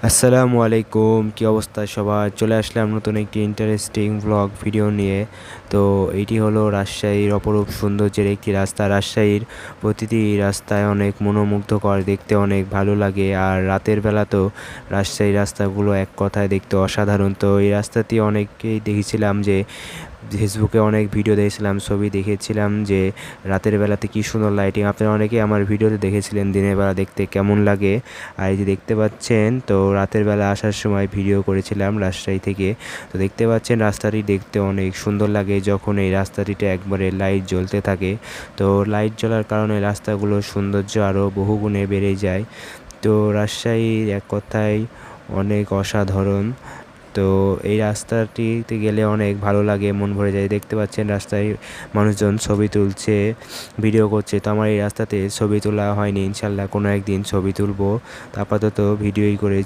আসসালামু আলাইকুম, কী অবস্থা সবার? চলে আসলাম নতুন একটি ইন্টারেস্টিং ভ্লগ ভিডিও নিয়ে। তো এইটি হলো রাজশাহীর অপরূপ সৌন্দর্যের একটি রাস্তা। রাজশাহীর প্রতিটি রাস্তায় অনেক মনোমুগ্ধকর, দেখতে অনেক ভালো লাগে। আর রাতের বেলা তো রাজশাহীর রাস্তাগুলো এক কথায় দেখতে অসাধারণ। তো এই রাস্তাটি অনেককেই দেখেছিলাম যে ফেসবুকে অনেক ভিডিও দেখেছিলাম, ছবি দেখেছিলাম যে রাতের বেলাতে কী সুন্দর লাইটিং। আপনারা অনেকেই আমার ভিডিওতে দেখেছিলেন দিনের বেলা দেখতে কেমন লাগে। আর এই যে দেখতে পাচ্ছেন, তো রাতের বেলা আসার সময় ভিডিও করেছিলাম রাজশাহী থেকে। তো দেখতে পাচ্ছেন রাস্তাটি দেখতে অনেক সুন্দর লাগে যখন এই রাস্তাটিতে একবারে লাইট জ্বলতে থাকে। তো লাইট জ্বলার কারণে রাস্তাগুলোর সৌন্দর্য আরও বহুগুণে বেড়ে যায়। তো রাজশাহী এক কথায় অনেক অসাধারণ। তো এই রাস্তাটিতে গেলে অনেক ভালো লাগে, মন ভরে যায়। দেখতে পাচ্ছেন রাস্তায় মানুষজন ছবি তুলছে, ভিডিও করছে। তো আমার এই রাস্তাতে ছবি তোলা হয়নি, ইনশাল্লাহ কোনো একদিন ছবি তুলবো। তো আপাতত ভিডিওই করে